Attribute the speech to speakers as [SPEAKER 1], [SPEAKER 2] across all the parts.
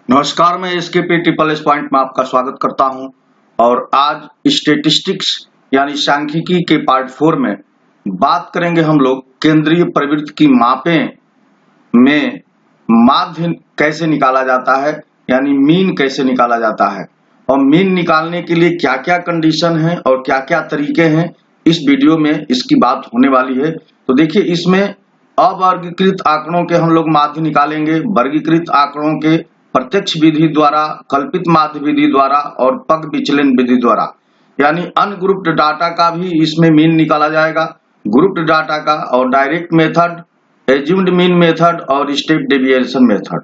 [SPEAKER 1] नमस्कार, मैं SKP triple S point में आपका स्वागत करता हूं और आज स्टेटिस्टिक्स यानी सांख्यिकी के पार्ट 4 में बात करेंगे हम लोग केंद्रीय प्रवृत्ति की मापें में माध्य कैसे निकाला जाता है यानी मीन कैसे निकाला जाता है और मीन निकालने के लिए क्या क्या कंडीशन है और क्या क्या तरीके हैं, इस वीडियो में इसकी बात होने वाली है। तो देखिए, इसमें अवर्गीकृत आंकड़ों के हम लोग माध्य निकालेंगे, वर्गीकृत आंकड़ों के प्रत्यक्ष विधि द्वारा, कल्पित माध्य विधि द्वारा और पग विचलन विधि द्वारा, यानी अनग्रुप्ड डाटा का भी इसमें मीन निकाला जाएगा, ग्रुप्ड डाटा का, और direct method, assumed mean method और स्टेप डेविएशन मेथड।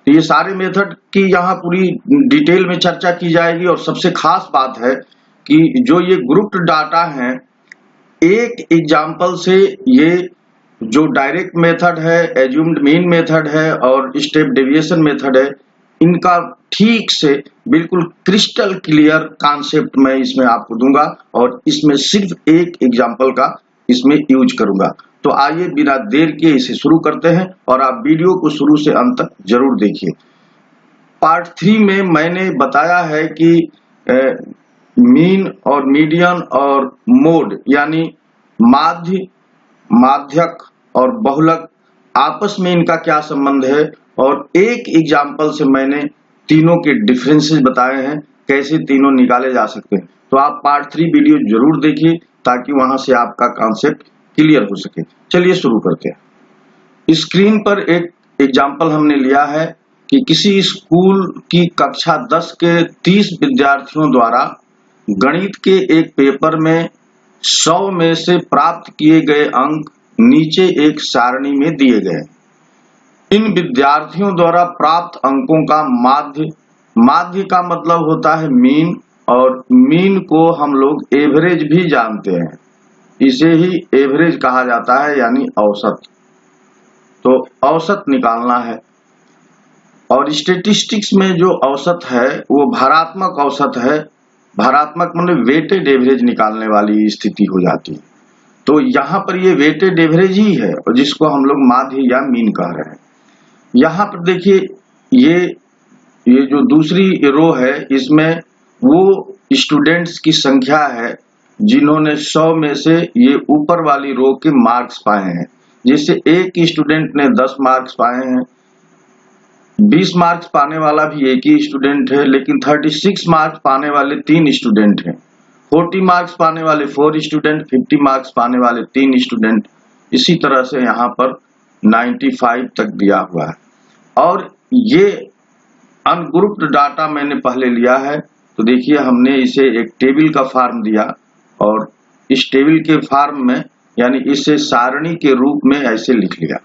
[SPEAKER 1] तो ये सारे मेथड की यहाँ पूरी डिटेल में चर्चा की जाएगी। और सबसे खास बात है कि जो ये ग्रुप्ड डाटा है, एक एग्जाम्पल से ये जो डायरेक्ट मेथड है, एज्यूम्ड मीन मेथड है और स्टेप डेविएशन मेथड है, इनका ठीक से बिल्कुल क्रिस्टल क्लियर कॉन्सेप्ट मैं इसमें आपको दूंगा और इसमें सिर्फ एक एग्जाम्पल का इसमें यूज करूंगा। तो आइए बिना देर के इसे शुरू करते हैं और आप वीडियो को शुरू से अंत तक जरूर देखिए। पार्ट 3 में मैंने बताया है कि मीन और मीडियन और मोड यानी माध्य, माध्यक और बहुलक आपस में इनका क्या संबंध है, और एक एग्जाम्पल से मैंने तीनों के डिफरेंसेस बताए हैं, कैसे तीनों निकाले जा सकते हैं। तो आप पार्ट 3 वीडियो जरूर देखिए ताकि वहां से आपका कॉन्सेप्ट क्लियर हो सके। चलिए शुरू करते हैं। स्क्रीन पर एक एग्जाम्पल हमने लिया है कि किसी स्कूल की कक्षा 10 के 30 विद्यार्थियों द्वारा गणित के एक पेपर में 100 में से प्राप्त किए गए अंक नीचे एक सारणी में दिए गए। इन विद्यार्थियों द्वारा प्राप्त अंकों का माध्य, माध्य का मतलब होता है मीन, और मीन को हम लोग एवरेज भी जानते हैं, इसे ही एवरेज कहा जाता है यानी औसत। तो औसत निकालना है। और स्टेटिस्टिक्स में जो औसत है वो भारात्मक औसत है। भारात्मक मतलब वेटेड एवरेज निकालने वाली स्थिति हो जाती है। तो यहाँ पर ये वेटेड एवरेज ही है और जिसको हम लोग माध्य या मीन कह रहे हैं। यहाँ पर देखिए, ये जो दूसरी रो है, इसमें वो स्टूडेंट्स की संख्या है जिन्होंने 100 में से ये ऊपर वाली रो के मार्क्स पाए हैं। जैसे एक स्टूडेंट ने 10 मार्क्स पाए हैं, 20 मार्क्स पाने वाला भी एक ही स्टूडेंट है, लेकिन 36 मार्क्स पाने वाले 3 स्टूडेंट हैं, 40 मार्क्स पाने वाले 4 स्टूडेंट, 50 मार्क्स पाने वाले 3 स्टूडेंट। इसी तरह से यहाँ पर 95 तक दिया हुआ है। और ये अनग्रुप्ड डाटा मैंने पहले लिया है। तो देखिए, हमने इसे एक टेबल का फॉर्म दिया और इस टेबल के फॉर्म में यानी इसे सारणी के रूप में ऐसे लिख लिया।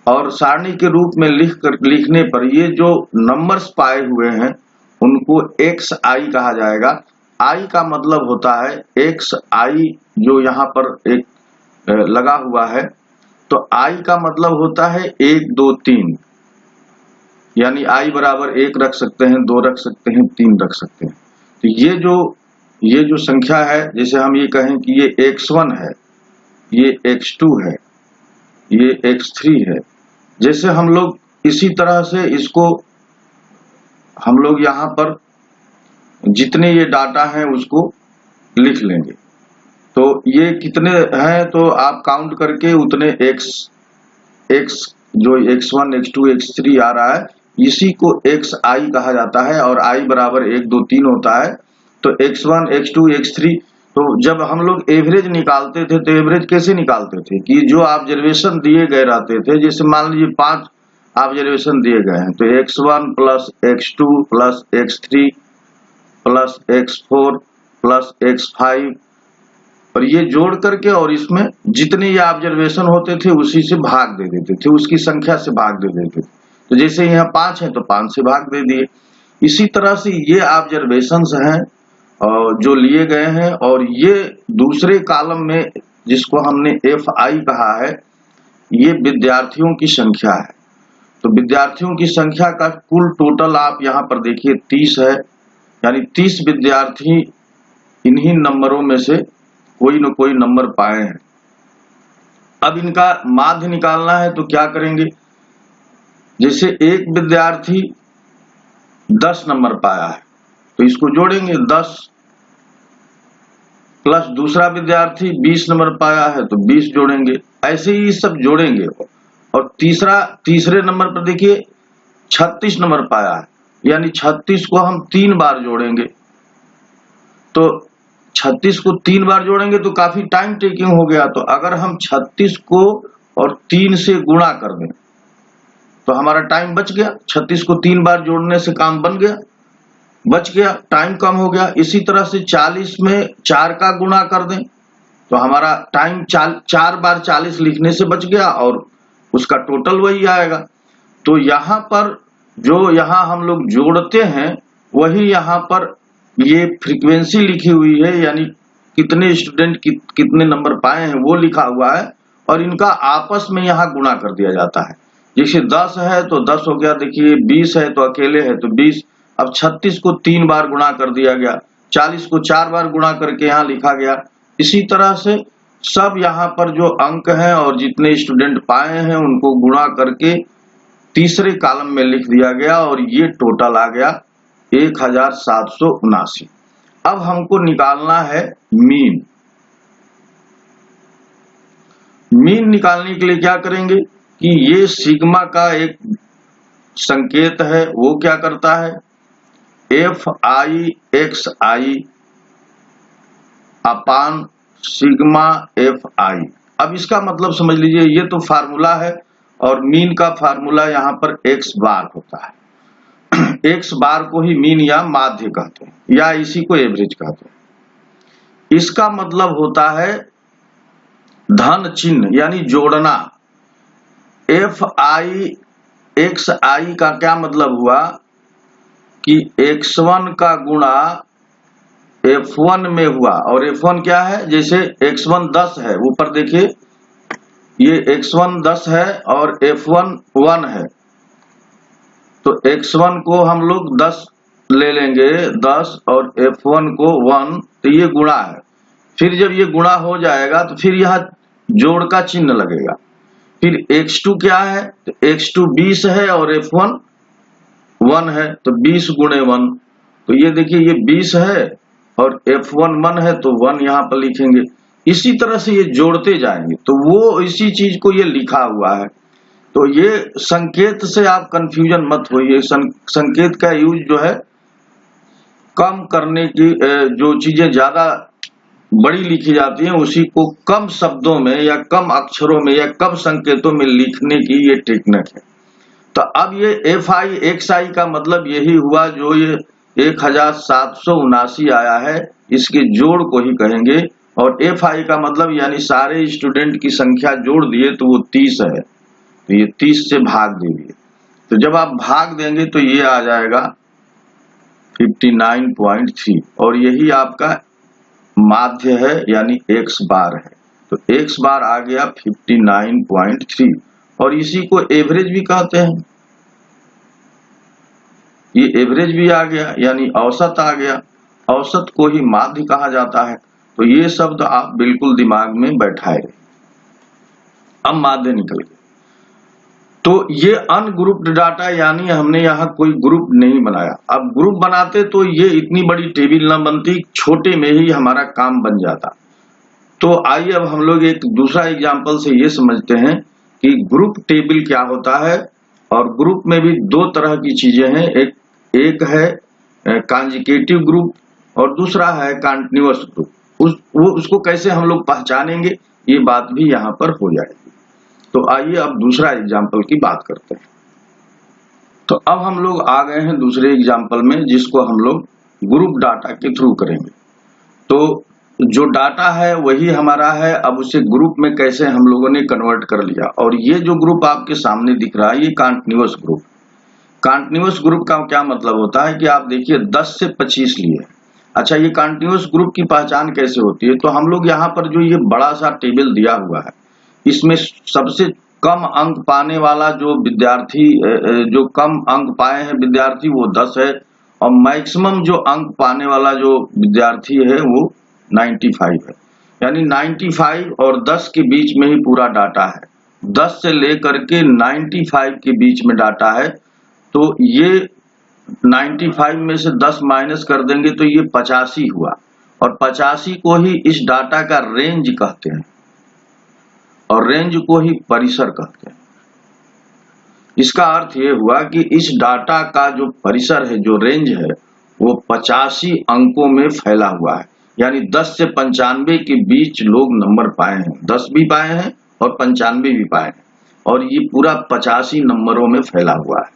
[SPEAKER 1] और सारणी के रूप में लिखने पर ये जो नंबर्स पाए हुए हैं उनको xi कहा जाएगा। i का मतलब होता है xi, जो यहाँ पर एक लगा हुआ है। तो i का मतलब होता है 1 2 3, यानी i बराबर 1 रख सकते हैं, 2 रख सकते हैं, 3 रख सकते हैं। तो ये जो संख्या है, जैसे हम ये कहें कि ये x1 है, ये x2 है, ये x3 है। जैसे हम लोग इसी तरह से इसको हम लोग यहाँ पर जितने ये डाटा हैं उसको लिख लेंगे। तो ये कितने हैं तो आप काउंट करके उतने x जो x1 x2 x3 आ रहा है, इसी को xi कहा जाता है। और i बराबर 1 2 3 होता है। तो x1 x2 x3, तो जब हम लोग एवरेज निकालते थे तो एवरेज कैसे निकालते थे कि जो ऑब्जर्वेशन दिए गए रहते थे, जैसे मान लीजिए 5 ऑब्जर्वेशन दिए गए हैं, तो x1 plus x2 plus x3 plus x4 plus x5, और ये जोड़ करके और इसमें जितने ये ऑब्जर्वेशन होते थे उसी से भाग दे देते थे, उसकी संख्या से भाग दे देते थे। तो जैसे यहाँ 5 है तो 5 से भाग दे दिए। इसी तरह से ये ऑब्जर्वेशंस हैं जो लिए गए हैं। और ये दूसरे कॉलम में जिसको हमने fi कहा है, ये विद्यार्थियों की संख्या है। तो विद्यार्थियों की संख्या का कुल टोटल आप यहाँ पर देखिए 30 है, यानी 30 विद्यार्थी इन्हीं नंबरों में से कोई न कोई नंबर पाए हैं। अब इनका माध्य निकालना है तो क्या करेंगे, जैसे एक विद्यार्थी 10 नंबर पाया है, तो इसको जोड़ेंगे। 10 प्लस दूसरा विद्यार्थी 20 नंबर पाया है तो 20 जोड़ेंगे। ऐसे ही सब जोड़ेंगे। और तीसरे नंबर पर देखिए 36 नंबर पाया है, यानी 36 को हम 3 बार जोड़ेंगे। तो 36 को 3 बार जोड़ेंगे तो काफी टाइम टेकिंग हो गया। तो अगर हम 36 को और 3 से गुणा कर दें तो हमारा टाइम बच गया। 36 को 3 बार जोड़ने से काम बन गया, बच गया, टाइम कम हो गया। इसी तरह से 40 में 4 का गुणा कर दें तो हमारा टाइम 4 बार 40 लिखने से बच गया और उसका टोटल वही आएगा। तो यहाँ पर जो यहाँ हम लोग जोड़ते हैं वही यहाँ पर ये फ्रीक्वेंसी लिखी हुई है, यानी कितने स्टूडेंट कितने नंबर पाए हैं वो लिखा हुआ है और इनका आपस में यहाँ गुणा कर दिया जाता है। जैसे 10 है तो 10 हो गया, देखिए 20 है तो अकेले है तो 20। अब 36 को 3 बार गुणा कर दिया गया, 40 को 4 बार गुणा करके यहाँ लिखा गया। इसी तरह से सब यहाँ पर जो अंक हैं और जितने स्टूडेंट पाए हैं उनको गुणा करके तीसरे कॉलम में लिख दिया गया और ये टोटल आ गया 1779। अब हमको निकालना है मीन। मीन निकालने के लिए क्या करेंगे कि ये सिग्मा का एक संकेत है, वो क्या करता है, FI/XI अपान सिग्मा FI। अब इसका मतलब समझ लीजिए, ये तो फार्मूला है और मीन का फार्मूला यहाँ पर x बार होता है। x बार को ही मीन या माध्य कहते हैं या इसी को एवरेज कहते हैं। इसका मतलब होता है धन चिन्ह यानी जोड़ना। FI/XI का क्या मतलब हुआ कि x1 का गुणा F1 में हुआ। और F1 क्या है, जैसे x1 10 है, ऊपर देखिए ये x1 10 है और F1 1 है, तो x1 को हम लोग 10 ले लेंगे, 10 और F1 को 1, तो ये गुणा है। फिर जब ये गुणा हो जाएगा तो फिर यहाँ जोड़ का चिन्ह लगेगा। फिर x2 क्या है, तो x2 20 है और F1 1 है, तो 20 गुणे 1, तो ये देखिए ये 20 है और F1 1 है तो 1 यहाँ पर लिखेंगे। इसी तरह से ये जोड़ते जाएंगे तो वो इसी चीज को ये लिखा हुआ है। तो ये संकेत से आप कंफ्यूजन मत होइए। संकेत का यूज जो है कम करने की, जो चीजें ज्यादा बड़ी लिखी जाती हैं उसी को कम शब्दों में या कम अक्षरों में या कम संकेतों में लिखने की ये टेक्निक है। तो अब ये FI/XI का मतलब यही हुआ, जो ये 1779 आया है इसके जोड़ को ही कहेंगे। और FI का मतलब यानी सारे स्टूडेंट की संख्या जोड़ दिए तो वो 30 है, तो ये 30 से भाग दीजिए। तो जब आप भाग देंगे तो ये आ जाएगा 59.3 और यही आपका माध्य है यानी x बार है। तो x बार आ गया 59.3 और इसी को एवरेज भी कहते हैं। ये एवरेज भी आ गया यानी औसत आ गया, औसत को ही माध्य कहा जाता है। तो ये शब्द आप बिल्कुल दिमाग में बैठाए रहे। अब माध्य निकल गया। तो ये अनग्रुप्ड डाटा यानी हमने यहाँ कोई ग्रुप नहीं बनाया। अब ग्रुप बनाते तो ये इतनी बड़ी टेबल न बनती, छोटे में ही हमारा काम बन जाता। तो आइए अब हम लोग एक दूसरा एग्जांपल से ये समझते हैं कि ग्रुप टेबल क्या होता है। और ग्रुप में भी दो तरह की चीजें हैं, एक है कॉन्जिकेटिव ग्रुप और दूसरा है कंटीन्यूअस ग्रुप। उसको कैसे हम लोग पहचानेंगे ये बात भी यहाँ पर हो जाएगी। तो आइए अब दूसरा एग्जाम्पल की बात करते हैं। तो अब हम लोग आ गए हैं दूसरे एग्जाम्पल में, जिसको हम लोग ग्रुप डाटा के थ्रू करेंगे। तो जो डाटा है वही हमारा है, अब उसे ग्रुप में कैसे हम लोगों ने कन्वर्ट कर लिया। और ये जो ग्रुप आपके सामने दिख रहा है ये कंटीन्यूअस ग्रुप। कंटीन्यूअस ग्रुप का क्या मतलब होता है कि आप देखिए 10 से 25 लिए। अच्छा, ये कंटीन्यूअस ग्रुप की पहचान कैसे होती है, तो हम लोग यहाँ पर जो ये बड़ा सा टेबल दिया हुआ है इसमें सबसे कम अंक पाने वाला जो विद्यार्थी, जो कम अंक पाए हैं विद्यार्थी वो 10 है और मैक्सिमम जो अंक पाने वाला जो विद्यार्थी है वो 95 है। यानी 95 और 10 के बीच में ही पूरा डाटा है, 10 से लेकर के 95 के बीच में डाटा है। तो ये 95 में से 10 माइनस कर देंगे तो ये 85 हुआ, और 85 को ही इस डाटा का रेंज कहते हैं, और रेंज को ही परिसर कहते हैं। इसका अर्थ ये हुआ कि इस डाटा का जो परिसर है, जो रेंज है, वो 85 अंकों में फैला हुआ है। यानी 10 से 95 के बीच लोग नंबर पाए हैं, 10 भी पाए हैं और 95 भी पाए हैं, और ये पूरा 85 नंबरों में फैला हुआ है।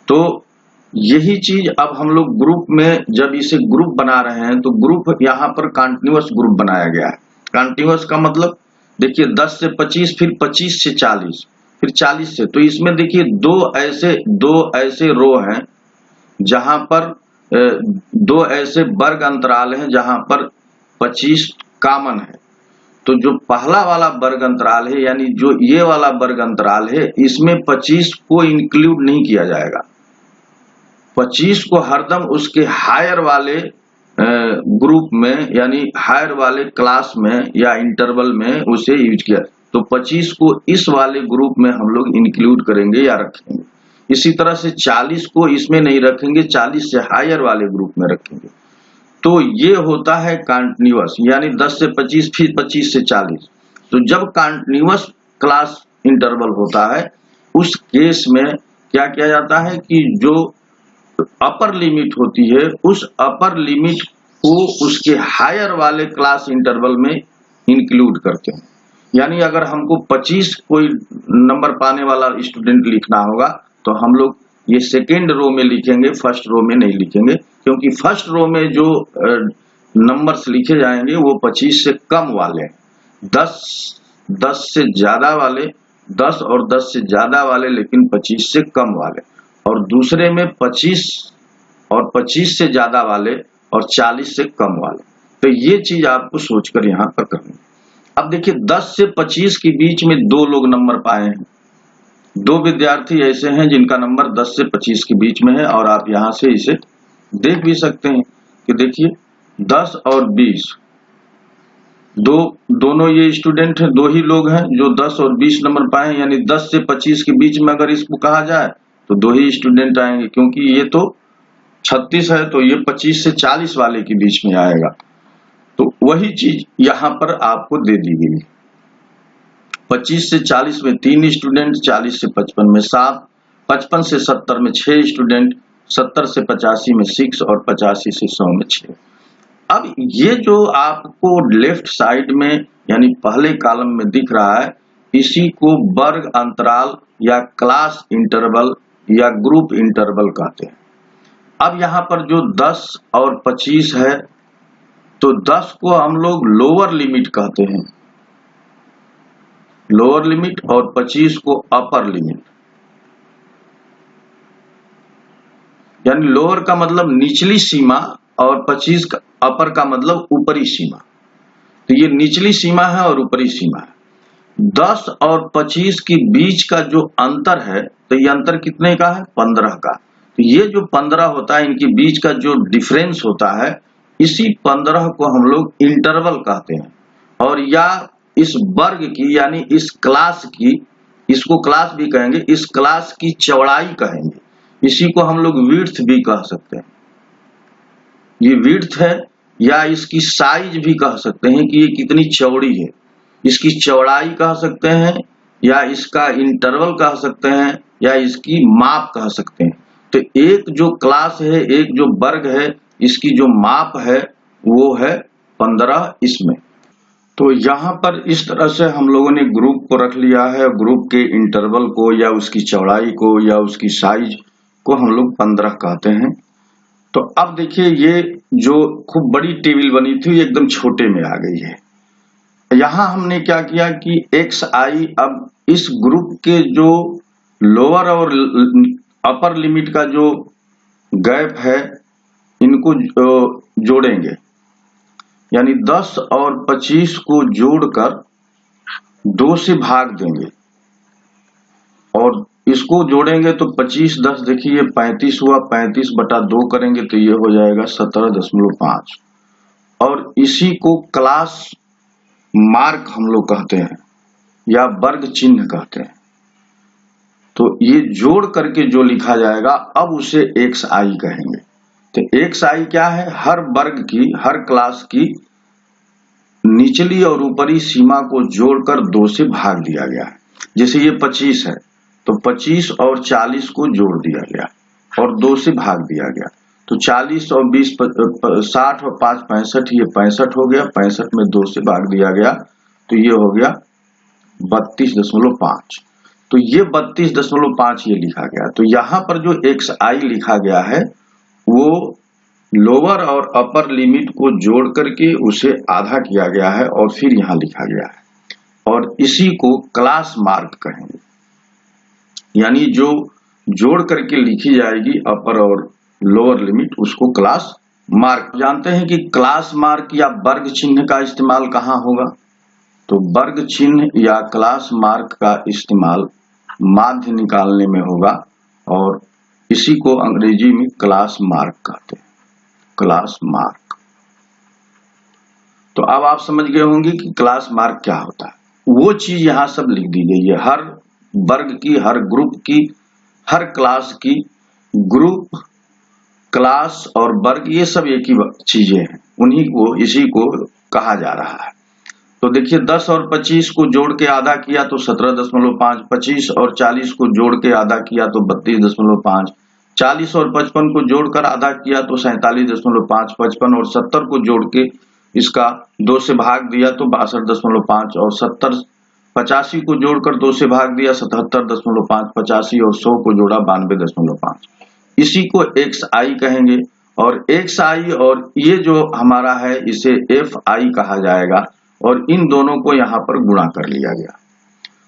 [SPEAKER 1] तो यही चीज अब हम लोग ग्रुप में जब इसे ग्रुप बना रहे हैं तो ग्रुप यहाँ पर कंटिन्यूअस ग्रुप बनाया गया है। कंटिन्यूअस का मतलब देखिए 10 से 25, फिर 25 से 40, फिर 40 से, तो इसमें देखिए दो ऐसे रो हैं जहां पर दो ऐसे वर्ग अंतराल हैं जहां पर 25 कॉमन है। तो जो पहला वाला वर्ग अंतराल है, यानी जो ये वाला वर्ग अंतराल है, इसमें 25 को इंक्लूड नहीं किया जाएगा। 25 को हरदम उसके हायर वाले ग्रुप में, यानी हायर वाले क्लास में या इंटरवल में उसे यूज किया। तो 25 को इस वाले ग्रुप में हम लोग इंक्लूड करेंगे या रखेंगे। इसी तरह से 40 को इसमें नहीं रखेंगे, 40 से हायर वाले ग्रुप में रखेंगे। तो ये होता है कंटिन्यूअस, यानी 10 से 25, फिर 25 से 40। तो जब कंटिन्यूअस क्लास इंटरवल होता है, उस केस में क्या किया जाता है कि जो अपर लिमिट होती है, उस अपर लिमिट को उसके हायर वाले क्लास इंटरवल में इंक्लूड करते हैं। यानी अगर हमको 25 कोई नंबर पाने वाला स्टूडेंट लिखना होगा तो हम लोग ये सेकेंड रो में लिखेंगे, फर्स्ट रो में नहीं लिखेंगे, क्योंकि फर्स्ट रो में जो नंबर्स लिखे जाएंगे वो 25 से कम वाले, 10 से ज्यादा वाले, 10 और 10 से ज्यादा वाले, लेकिन 25 से कम वाले, और दूसरे में 25 और 25 से ज्यादा वाले और 40 से कम वाले। तो ये चीज आपको सोचकर यहाँ पर करनी। अब देखिए 10 से 25 के बीच में दो लोग नंबर पाए हैं, दो विद्यार्थी ऐसे हैं जिनका नंबर 10 से 25 के बीच में है, और आप यहाँ से इसे देख भी सकते हैं कि देखिए 10 और 20, दोनों ये स्टूडेंट हैं, दो ही लोग हैं जो 10 और 20 नंबर पाए हैं। यानी 10 से 25 के बीच में अगर इसको कहा जाए तो दो ही स्टूडेंट आएंगे, क्योंकि ये तो 36 है, तो ये 25 से 40 वाले के बीच में आएगा। तो वही चीज यहाँ पर आपको दे दी गई। 25 से 40 में 3 स्टूडेंट, 40 से 55 में 7, 55 से 70 में 6 स्टूडेंट, 70 से 85 में 6 और 85 से 100 में 6। अब ये जो आपको लेफ्ट साइड में यानी पहले कॉलम में दिख रहा है, इसी को वर्ग अंतराल या क्लास इंटरवल या ग्रुप इंटरवल कहते हैं। अब यहाँ पर जो 10 और 25 है, तो 10 को हम लोग लोअर लिमिट कहते हैं, लोअर लिमिट, और 25 को अपर लिमिट। यानी लोअर का मतलब निचली सीमा और 25 का अपर का मतलब ऊपरी सीमा। तो ये निचली सीमा है और ऊपरी सीमा है। 10 और 25 के बीच का जो अंतर है, तो ये अंतर कितने का है? 15 का। तो ये जो 15 होता है, इनके बीच का जो डिफरेंस होता है, इसी 15 को हम लोग इंटरवल कहते हैं। और या इस वर्ग की, यानी इस क्लास की, इसको क्लास भी कहेंगे, इस क्लास की चौड़ाई कहेंगे। इसी को हम लोग विड्थ भी कह सकते हैं। ये विड्थ है, या इसकी साइज भी कह सकते हैं कि ये कितनी चौड़ी है, इसकी चौड़ाई कह सकते हैं, या इसका इंटरवल कह सकते हैं, या इसकी माप कह सकते हैं। तो एक जो क्लास है, एक जो वर्ग है, इसकी जो माप है वो है 15 इसमें। तो यहाँ पर इस तरह से हम लोगों ने ग्रुप को रख लिया है। ग्रुप के इंटरवल को या उसकी चौड़ाई को या उसकी साइज को हम लोग 15 कहते हैं। तो अब देखिए ये जो खूब बड़ी टेबल बनी थी एकदम छोटे में आ गई है। यहाँ हमने क्या किया कि xi, अब इस ग्रुप के जो लोअर और अपर लिमिट का जो गैप है, इनको जोड़ेंगे। यानी 10 और 25 को जोड़कर 2 से भाग देंगे, और इसको जोड़ेंगे तो 25 10, देखिए 35 हुआ, 35 बटा 2 करेंगे तो ये हो जाएगा 17.5। और इसी को क्लास मार्क हम लोग कहते हैं या वर्ग चिन्ह कहते हैं। तो ये जोड़ करके जो लिखा जाएगा अब उसे xi कहेंगे। तो xi क्या है? हर वर्ग की, हर क्लास की निचली और ऊपरी सीमा को जोड़कर 2 से भाग दिया गया है। जैसे ये 25 है तो 25 और 40 को जोड़ दिया गया और 2 से भाग दिया गया, तो 40 और 20 60 और 5 65, ये 65 हो गया, 65 में 2 से भाग दिया गया तो ये हो गया 32.5। तो ये 32.5 ये लिखा गया। तो यहाँ पर जो xi लिखा गया है वो लोअर और अपर लिमिट को जोड़ करके उसे आधा किया गया है और फिर यहाँ लिखा गया है, और इसी को क्लास मार्क कहेंगे। यानी जो जोड़ करके लिखी जाएगी अपर और लोअर लिमिट, उसको क्लास मार्क। जानते हैं कि क्लास मार्क या वर्ग चिन्ह का इस्तेमाल कहाँ होगा? तो वर्ग चिन्ह या क्लास मार्क का इस्तेमाल माध्य निकालने में होगा, और इसी को अंग्रेजी में क्लास मार्क कहते हैं, क्लास मार्क। तो अब आप समझ गए होंगे कि क्लास मार्क क्या होता है। वो चीज यहां सब लिख दी गई है, हर वर्ग की, हर ग्रुप की, हर क्लास की। ग्रुप, क्लास और वर्ग ये सब एक ही चीजें हैं, उन्हीं को, इसी को कहा जा रहा है। तो देखिए 10 और 25 को जोड़ के आधा किया तो 17.5, 25 और 40 को जोड़ के आधा किया तो 32.5, 40 और 55 को जोड़कर आधा किया तो 47.5, 55 और 70 को जोड़ के इसका 2 से भाग दिया तो 62.5, और 70 85 को जोड़कर 2 से भाग दिया 77.5, 85 और 100 को जोड़ा 92.5। इसी को xi कहेंगे, और xi और ये जो हमारा है इसे fi कहा जाएगा, और इन दोनों को यहाँ पर गुणा कर लिया गया।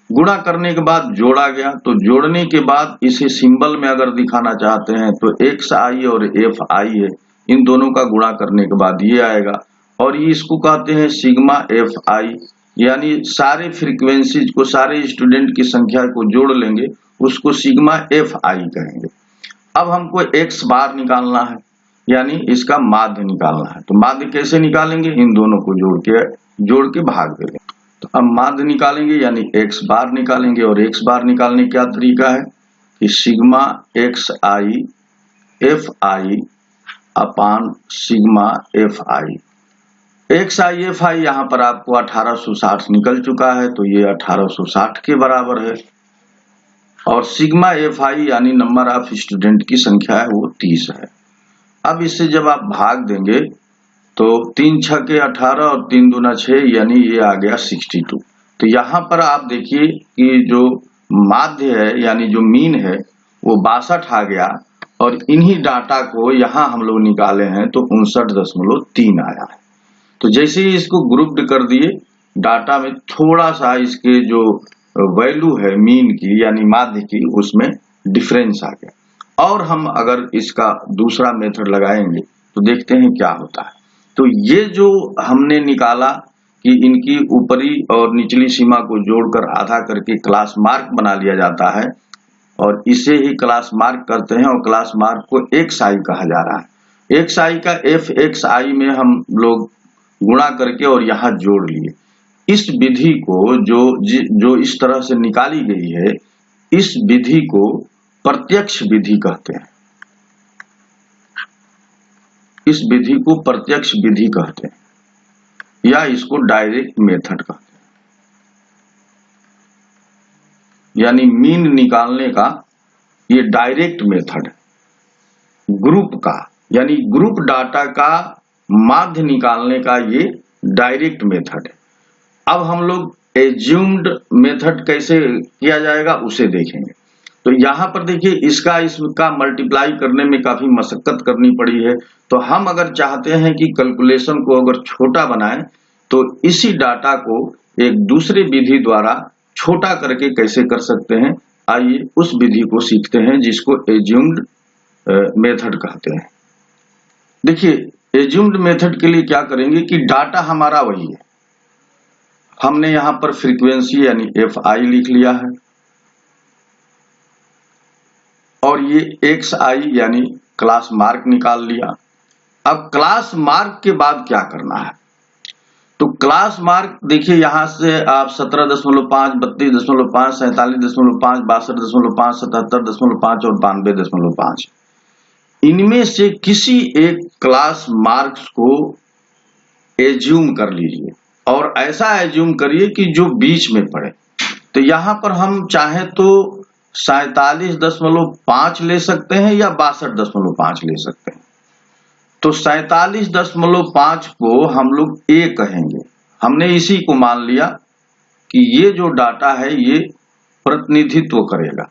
[SPEAKER 1] गुणा करने के बाद जोड़ा गया, तो जोड़ने के बाद इसे सिंबल में अगर दिखाना चाहते हैं तो xi और fi है, इन दोनों का गुणा करने के बाद ये आएगा, और ये इसको कहते हैं सिग्मा fi। यानी सारे फ्रीक्वेंसीज को, सारे स्टूडेंट की संख्या को जोड़ लेंगे, उसको सिग्मा fi कहेंगे। अब हमको x बार निकालना है, यानी इसका माध्य निकालना है। तो माध्य कैसे निकालेंगे? इन दोनों को जोड़ के भाग देंगे। तो अब माध्य निकालेंगे यानी x बार निकालेंगे, और x बार निकालने का क्या तरीका है कि सिग्मा xi fi अपान सिग्मा fi। xi fi यहाँ पर आपको 1860 निकल चुका है, तो ये 1860 के बराबर है, और सिग्मा fi यानी नंबर ऑफ स्टूडेंट की संख्या है वो 30 है। अब इससे जब आप भाग देंगे तो 3 6 के 18 और 3 दूना 6, यानी ये आ गया 62। तो यहाँ पर आप देखिए कि जो माध्य है यानी जो मीन है वो 62 आ गया, और इन्हीं डाटा को यहाँ हम लोग निकाले हैं तो 59.3 आया है। तो जैसे ही इसको ग्रुप्ड कर दिए, डाटा में थोड़ा सा इसके जो वैल्यू है मीन की यानी माध्य की, उसमें डिफरेंस आ गया। और हम अगर इसका दूसरा मेथड लगाएंगे तो देखते हैं क्या होता है। तो ये जो हमने निकाला कि इनकी ऊपरी और निचली सीमा को जोड़कर आधा करके क्लास मार्क बना लिया जाता है, और इसे ही क्लास मार्क करते हैं, और क्लास मार्क को xi कहा जा रहा है। xi का fxi में हम लोग गुणा करके और यहाँ जोड़ लिए। इस विधि को जो इस तरह से निकाली गई है, इस विधि को प्रत्यक्ष विधि कहते हैं। इस विधि को प्रत्यक्ष विधि कहते हैं, या इसको डायरेक्ट मेथड कहते हैं। यानी मीन निकालने का ये डायरेक्ट मेथड है। ग्रुप का यानी ग्रुप डाटा का माध्य निकालने का ये डायरेक्ट मेथड है। अब हम लोग एज्यूम्ड मेथड कैसे किया जाएगा उसे देखेंगे। तो यहाँ पर देखिए इसका मल्टीप्लाई करने में काफी मशक्कत करनी पड़ी है। तो हम अगर चाहते हैं कि कैलकुलेशन को अगर छोटा बनाएं तो इसी डाटा को एक दूसरे विधि द्वारा छोटा करके कैसे कर सकते हैं, आइए उस विधि को सीखते हैं जिसको एज्यूम्ड मेथड कहते हैं। देखिए एज्यूम्ड मेथड के लिए क्या करेंगे कि डाटा हमारा वही है, हमने यहाँ पर फ्रीक्वेंसी यानी fi लिख लिया है, और ये xi यानी क्लास मार्क निकाल लिया। अब क्लास मार्क के बाद क्या करना है, तो क्लास मार्क देखिए यहां से आप 17.5, 32.5, 47.5, 62.5, 77.5 और 92.5 इनमें से किसी एक क्लास मार्क्स को एज्यूम कर लीजिए और ऐसा एज्यूम करिए कि जो बीच में पड़े। तो यहां पर हम चाहे तो 47.5 ले सकते हैं या 62.5 ले सकते हैं। तो 47.5 को हम लोग ए कहेंगे। हमने इसी को मान लिया कि ये जो डाटा है ये प्रतिनिधित्व करेगा।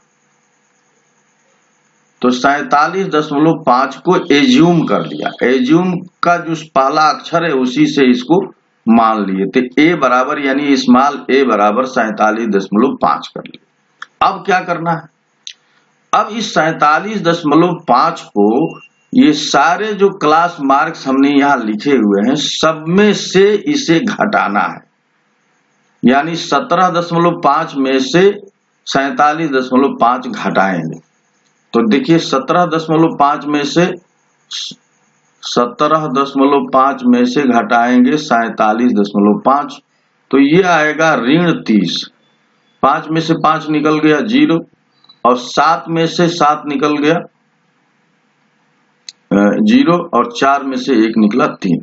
[SPEAKER 1] तो 47.5 को एज्यूम कर लिया। एज्यूम का जो पहला अक्षर है उसी से इसको मान लिए। तो ए बराबर यानी स्मॉल ए बराबर 47.5 कर लिया। अब क्या करना है? अब इस 47.5 को ये सारे जो क्लास मार्क्स हमने यहां लिखे हुए हैं सब में से इसे घटाना है। यानी 17.5 में से 47.5 घटाएंगे। तो देखिए 17.5 में से 17.5 में से घटाएंगे 47.5 तो ये आएगा ऋण 30। 5 में से 5 निकल गया 0 और 7 में से 7 निकल गया 0 और 4 में से 1 निकला 3।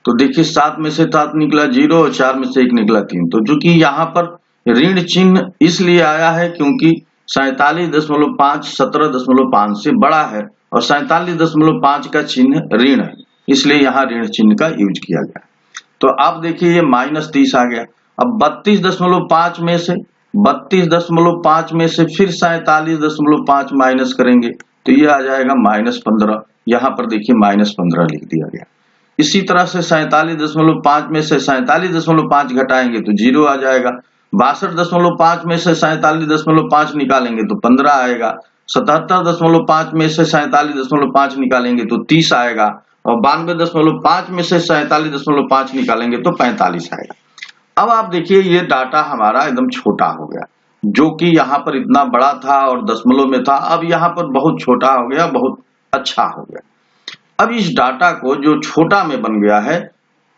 [SPEAKER 1] तो देखिए 7 में से 7 निकला 0 और 4 में से 1 निकला 3। तो चूंकि यहाँ पर ऋण चिन्ह इसलिए आया है क्योंकि 47.5 17.5 से बड़ा है और 47.5 का चिन्ह ऋण है, इसलिए यहाँ ऋण चिन्ह का यूज किया गया। तो अब देखिए ये -30 आ गया। अब 32.5 में से 32.5 में से फिर 47.5 माइनस करेंगे तो ये आ जाएगा -15। यहाँ पर देखिए -15 लिख दिया गया। इसी तरह से 47.5 में से 47.5 घटाएंगे तो 0 आ जाएगा। 62.5 में से 47.5 निकालेंगे तो 15 आएगा। 77.5 में से 47.5 निकालेंगे तो 30 आएगा और 92.5 में से 47.5 निकालेंगे तो 45 आएगा। अब आप देखिए ये डाटा हमारा एकदम छोटा हो गया, जो कि यहाँ पर इतना बड़ा था और दशमलव में था, अब यहाँ पर बहुत छोटा हो गया, बहुत अच्छा हो गया। अब इस डाटा को जो छोटा में बन गया है,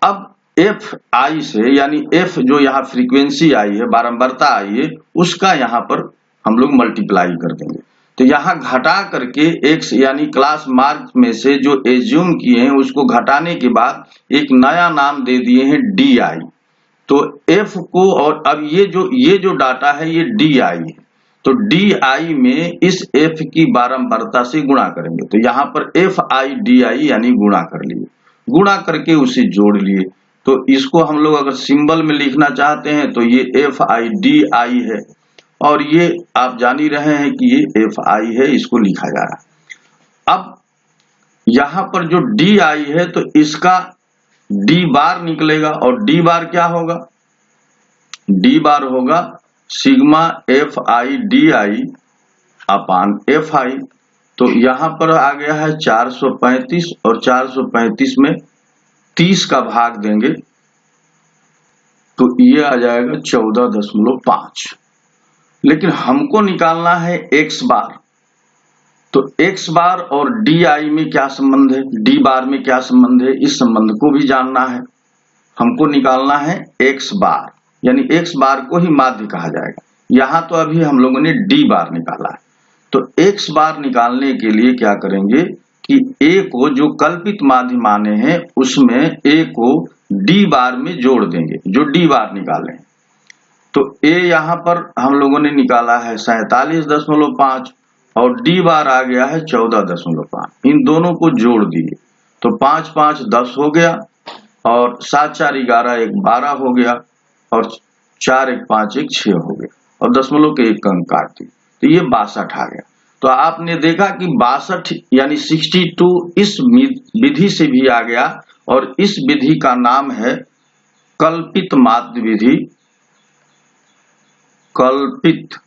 [SPEAKER 1] अब एफ आई से यानी एफ जो यहाँ फ्रीक्वेंसी आई है, बारंबारता आई है, उसका यहाँ पर हम लोग मल्टीप्लाई कर देंगे। तो यहाँ घटा करके एक्स यानी क्लास मार्क में से जो एज्यूम किए हैं उसको घटाने के बाद एक नया नाम दे दिए हैं डी आई। तो एफ को और अब ये जो डाटा है ये डी आई है, तो डी आई में इस एफ की बारंबारता से गुणा करेंगे। तो यहाँ पर एफ आई डी आई यानी गुणा कर लिए, गुणा करके उसे जोड़ लिए। तो इसको हम लोग अगर सिंबल में लिखना चाहते हैं तो ये एफ आई डी आई है और ये आप जान ही रहे हैं कि ये एफ आई है, इसको लिखा जा रहा है। अब यहाँ पर जो डी आई है तो इसका डी बार निकलेगा और डी बार क्या होगा? डी बार होगा sigma f I D I upon F i. तो यहां पर आ गया है 435 और 435 में 30 का भाग देंगे तो ये आ जाएगा 14.5। लेकिन हमको निकालना है एक्स बार। तो एक्स बार और डी आई में क्या संबंध है, डी बार में क्या संबंध है, इस संबंध को भी जानना है। हमको निकालना है एक्स बार, यानी एक्स बार को ही माध्य कहा जाएगा। यहां तो अभी हम लोगों ने डी बार निकाला है। तो एक्स बार निकालने के लिए क्या करेंगे कि ए को जो कल्पित माध्य माने हैं उसमें ए को डी बार में जोड़ देंगे, जो डी बार निकाले। तो ए यहां पर हम लोगों ने निकाला है 47.5 और डी बार आ गया है 14.5। इन दोनों को जोड़ दिए तो 5 5 10 हो गया और 7 4 11 1 12 हो गया और 4 1 5 1 6 हो गया और दशमलव के एक अंक काट दिए तो ये 62 आ गया। तो आपने देखा कि 62 यानी 62 इस विधि से भी आ गया और इस विधि का नाम है कल्पित माध्य विधि, कल्पित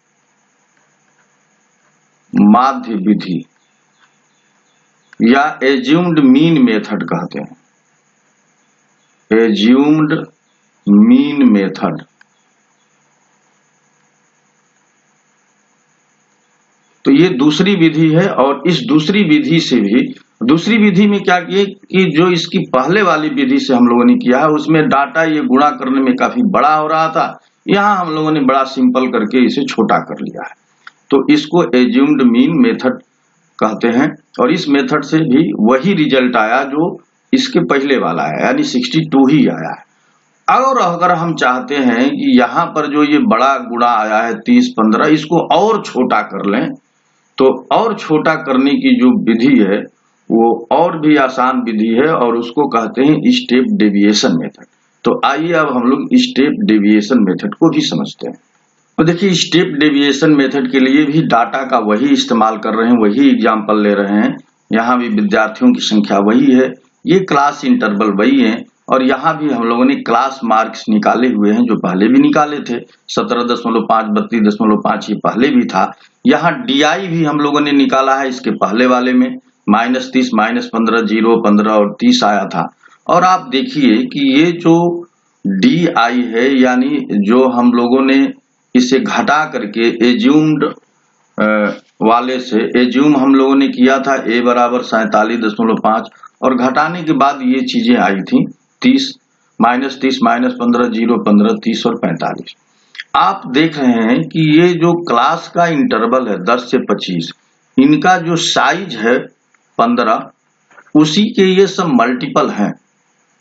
[SPEAKER 1] माध्य विधि या एज्यूम्ड मीन मेथड कहते हैं, एज्यूम्ड मीन मेथड। तो ये दूसरी विधि है और इस दूसरी विधि से भी दूसरी विधि में क्या किए कि जो इसकी पहले वाली विधि से हम लोगों ने किया है उसमें डाटा ये गुणा करने में काफी बड़ा हो रहा था, यहाँ हम लोगों ने बड़ा सिंपल करके इसे छोटा कर लिया है। तो इसको एज्यूम्ड मीन मेथड कहते हैं और इस मेथड से भी वही रिजल्ट आया जो इसके पहले वाला है, यानी 62 ही आया है। और अगर हम चाहते हैं कि यहाँ पर जो ये बड़ा गुणा आया है 30-15, इसको और छोटा कर लें, तो और छोटा करने की जो विधि है वो और भी आसान विधि है और उसको कहते हैं स्टेप डेविएशन मेथड। तो आइए अब हम लोग स्टेप डेविएशन मेथड को भी समझते हैं। तो देखिए स्टेप डेविएशन मेथड के लिए भी डाटा का वही इस्तेमाल कर रहे हैं, वही एग्जाम्पल ले रहे हैं। यहाँ भी विद्यार्थियों की संख्या वही है, ये क्लास इंटरवल वही है और यहाँ भी हम लोगों ने क्लास मार्क्स निकाले हुए हैं जो पहले भी निकाले थे। 17.5 32.5 ये पहले भी था। यहाँ DI भी हम लोगों ने निकाला है इसके पहले वाले में, -30 -15 0 15 और 30 आया था। और आप देखिए कि ये जो DI है यानी जो हम लोगों ने इसे घटा करके एज्यूम्ड वाले से एज्यूम हम लोगों ने किया था A बराबर 47.5 और घटाने के बाद ये चीजें आई थी 30 -30 -15 0 15 30 और 45। आप देख रहे हैं कि ये जो क्लास का इंटरवल है 10 से 25, इनका जो साइज है 15, उसी के ये सब मल्टीपल हैं,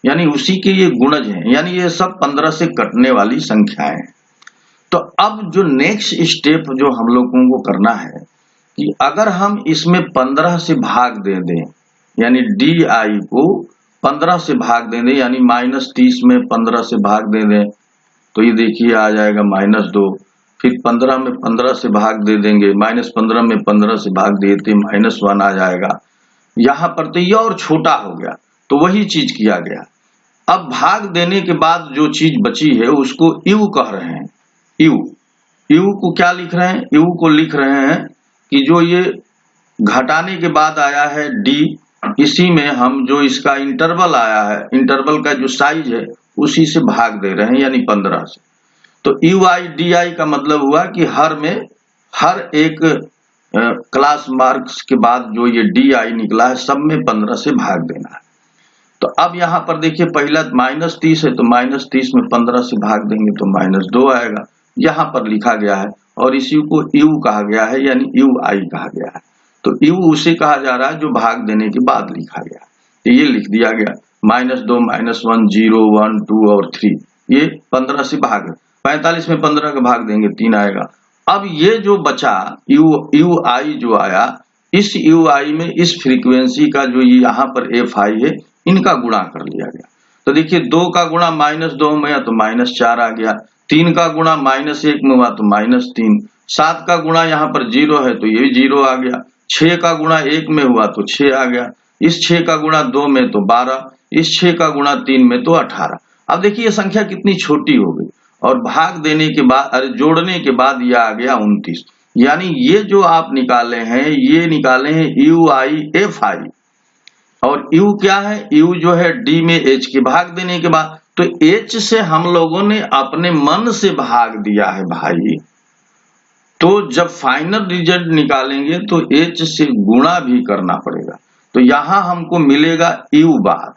[SPEAKER 1] यानी उसी के ये गुणज हैं, यानी ये सब 15 से कटने वाली संख्याएं हैं। तो अब जो नेक्स्ट स्टेप जो हम लोगों को करना है कि अगर हम इसमें 15 से भाग दे दें, यानी DI को 15 से भाग दे दें, यानी -30 में 15 से भाग दे दें, तो ये देखिए आ जाएगा -2। फिर 15 में 15 से भाग दे देंगे, -15 में 15 से भाग देते -1 आ जाएगा। यहाँ पर तो ये और छोटा हो गया, तो वही चीज किया गया। अब भाग देने के बाद जो चीज बची है उसको U कह रहे हैं। U को क्या लिख रहे हैं? U को लिख रहे हैं कि जो ये घटाने के बाद आया है D, इसी में हम जो इसका इंटरवल आया है, इंटरवल का जो साइज है उसी से भाग दे रहे हैं, यानी 15 से। तो UI DI का मतलब हुआ कि हर एक क्लास मार्क्स के बाद जो ये DI निकला है सब में 15 से भाग देना है। तो अब यहाँ पर देखिए पहला -30 है तो -30 में 15 से भाग देंगे तो -2 आएगा, यहाँ पर लिखा गया है। और इसी को U कहा गया है, यानी UI कहा गया है। तो U उसे कहा जा रहा है जो भाग देने के बाद लिखा गया, तो ये लिख दिया गया -2 -1 0 1 2 और 3, ये 15 से भाग, 45 में 15 का भाग देंगे 3 आएगा। अब ये जो बचा UI जो आया, इस UI में इस फ्रीक्वेंसी का जो यहाँ पर FI है इनका गुणा कर लिया गया। तो देखिए 2 का गुणा -2 में या तो -4 आ गया, 3 का गुणा -1 में हुआ तो -3, 7 का गुणा यहाँ पर 0 है तो ये भी 0 आ गया, 6 का गुणा 1 में हुआ तो 6 आ गया, इस 6 का गुणा 2 में तो 12, इस 6 का गुणा 3 में तो 18। अब देखिए ये संख्या कितनी छोटी हो गई और भाग देने के बाद, अरे जोड़ने के बाद ये आ गया 29। यानी ये जो आप निकाले हैं ये निकाले हैं UI FI, और U क्या है? U जो है D में H के भाग देने के बाद, तो H से हम लोगों ने अपने मन से भाग दिया है भाई। तो जब फाइनल रिजल्ट निकालेंगे तो H से गुणा भी करना पड़ेगा। तो यहाँ हमको मिलेगा U बार।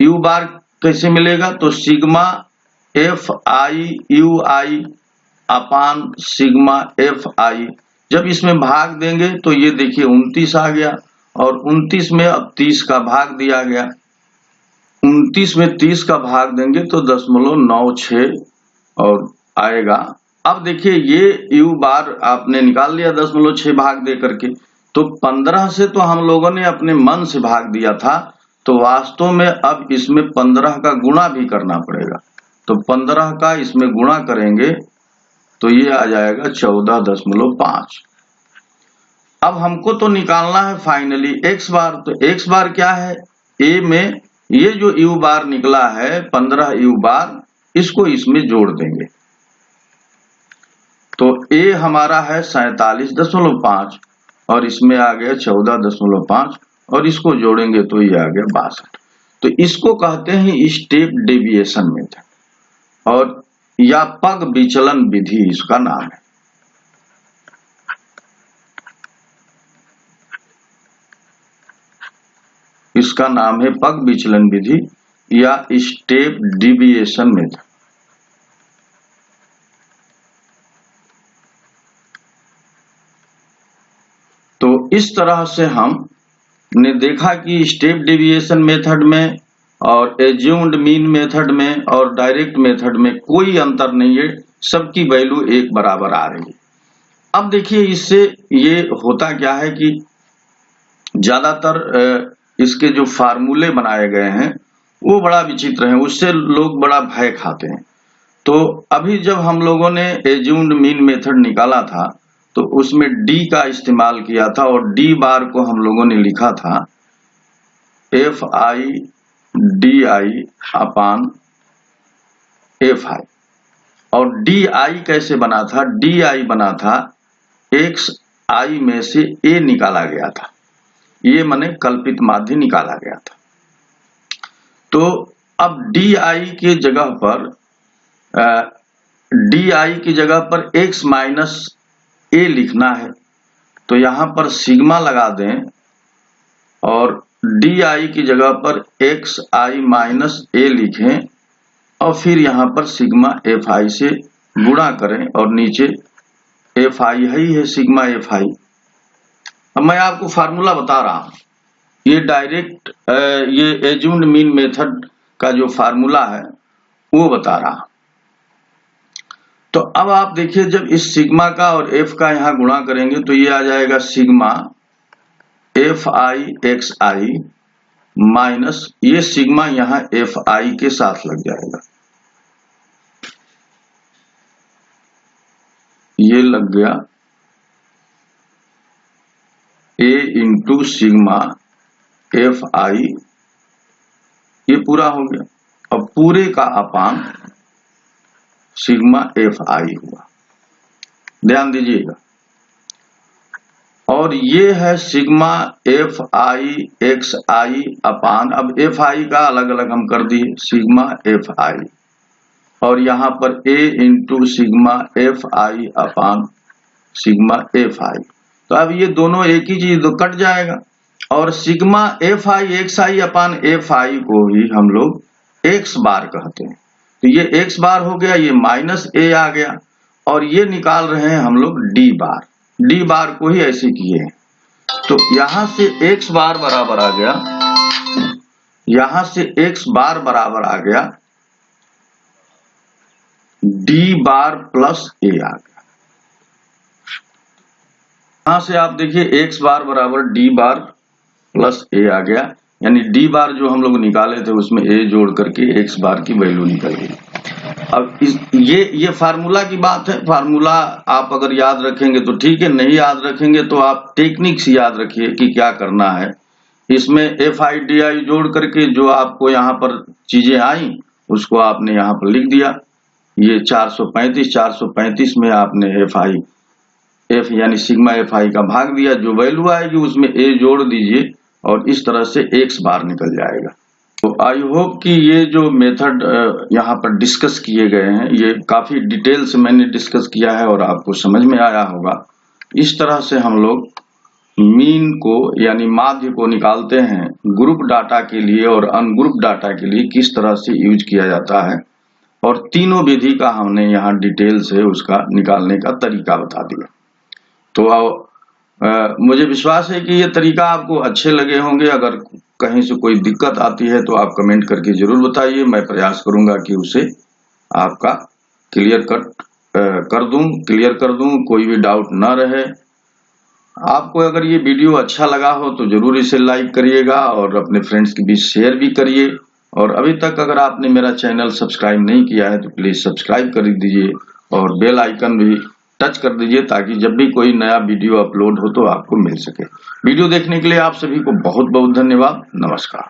[SPEAKER 1] U बार कैसे मिलेगा? तो सिग्मा FI UI अपान सिग्मा FI, जब इसमें भाग देंगे तो ये देखिए 29 आ गया और 29 में अब 30 का भाग दिया गया, 29 में 30 का भाग देंगे तो 0.96 और आएगा। अब देखिए ये U बार आपने निकाल लिया 0.6 भाग दे करके, तो 15 से तो हम लोगों ने अपने मन से भाग दिया था, तो वास्तव में अब इसमें 15 का गुणा भी करना पड़ेगा। तो 15 का इसमें गुणा करेंगे तो ये आ जाएगा 14.5। अब हमको तो निकालना है फाइनली X बार। तो X बार क्या है? A में ये जो U बार निकला है 15 U बार, इसको इसमें जोड़ देंगे तो A हमारा है 47.5 और इसमें आ गया 14.5 और इसको जोड़ेंगे तो ये आ गया 62। तो इसको कहते हैं स्टेप डेविएशन मेथड, और या पग विचलन विधि इसका नाम है। इसका नाम है पग विचलन विधि या स्टेप डिविएशन मेथड। तो इस तरह से हमने देखा कि स्टेप डिविएशन मेथड में और एज्यूम्ड मीन मेथड में और डायरेक्ट मेथड में कोई अंतर नहीं है, सबकी वैल्यू एक बराबर आ रही है। अब देखिए इससे ये होता क्या है कि ज्यादातर इसके जो फार्मूले बनाए गए हैं वो बड़ा विचित्र है, उससे लोग बड़ा भय खाते हैं। तो अभी जब हम लोगों ने एज्यूम्ड मीन मेथड निकाला था तो उसमें डी का इस्तेमाल किया था और डी बार को हम लोगों ने लिखा था F I D I upon F I. और डी आई कैसे बना था? डी आई बना था एक्स आई में से ए निकाला गया था, ये माने कल्पित माध्य निकाला गया था। तो अब डी आई की जगह पर एक्स माइनस ए लिखना है, तो यहां पर सिग्मा लगा दें और डी आई की जगह पर एक्स आई माइनस ए लिखें और फिर यहां पर सिग्मा एफ आई से गुणा करें और नीचे एफ आई है सिग्मा एफ आई। अब मैं आपको फार्मूला बता रहा हूं, ये डायरेक्ट ये एज्यूम्ड मीन मेथड का जो फार्मूला है वो बता रहा। तो अब आप देखिए जब इस सिग्मा का और एफ का यहां गुणा करेंगे तो ये आ जाएगा सिग्मा एफ आई एक्स आई माइनस ये सिग्मा यहां एफ आई के साथ लग जाएगा, ये लग गया ए इंटू सिग्मा एफ आई, ये पूरा हो गया। अब पूरे का अपान सिग्मा एफ आई हुआ, ध्यान दीजिएगा। और ये है सिग्मा एफ आई एक्स आई अपान, अब एफ आई का अलग अलग हम कर दिए सिग्मा एफ आई और यहां पर a into sigma f i upon sigma f i. तो अब ये दोनों एक ही चीज तो कट जाएगा और sigma f I x I upon F I को ही हम लोग एक्स बार कहते हैं। तो ये एक्स बार हो गया, ये माइनस ए आ गया और ये निकाल रहे हैं हम लोग डी बार। डी बार को ही ऐसे किए हैं, तो यहां से एक्स बार बराबर आ गया, यहां से एक्स बार बराबर आ गया डी बार प्लस ए आ गया। यहां से आप देखिए एक्स बार बराबर डी बार प्लस ए आ गया, यानी डी बार जो हम लोग निकाले थे उसमें ए जोड़ करके एक्स बार की वैल्यू निकल गई। अब ये फार्मूला की बात है, फार्मूला आप अगर याद रखेंगे तो ठीक है, नहीं याद रखेंगे तो आप टेक्निक्स याद रखिए कि क्या करना है। इसमें एफ आई डी आई जोड़ करके जो आपको यहाँ पर चीजें आई उसको आपने यहाँ पर लिख दिया। ये 435 में आपने एफ यानी सिग्मा एफ आई का भाग दिया, जो वैल्यू आएगी उसमें ए जोड़ दीजिए और इस तरह से एक्स बार निकल जाएगा। तो आई होप कि ये जो मेथड यहाँ पर डिस्कस किए गए हैं ये काफी डिटेल से मैंने डिस्कस किया है और आपको समझ में आया होगा। इस तरह से हम लोग मीन को यानी माध्य को निकालते हैं ग्रुप डाटा के लिए और अनग्रुप डाटा के लिए किस तरह से यूज किया जाता है, और तीनों विधि का हमने यहाँ डिटेल से उसका निकालने का तरीका बता दिया। तो मुझे विश्वास है कि ये तरीका आपको अच्छे लगे होंगे। अगर कहीं से कोई दिक्कत आती है तो आप कमेंट करके जरूर बताइए, मैं प्रयास करूंगा कि उसे आपका क्लियर कर दूं, कोई भी डाउट ना रहे। आपको अगर ये वीडियो अच्छा लगा हो तो जरूर इसे लाइक करिएगा और अपने फ्रेंड्स के बीच शेयर भी करिए। और अभी तक अगर आपने मेरा चैनल सब्सक्राइब नहीं किया है तो प्लीज सब्सक्राइब कर दीजिए और बेल आइकन भी टच कर दीजिए ताकि जब भी कोई नया वीडियो अपलोड हो तो आपको मिल सके। वीडियो देखने के लिए आप सभी को बहुत बहुत धन्यवाद। नमस्कार।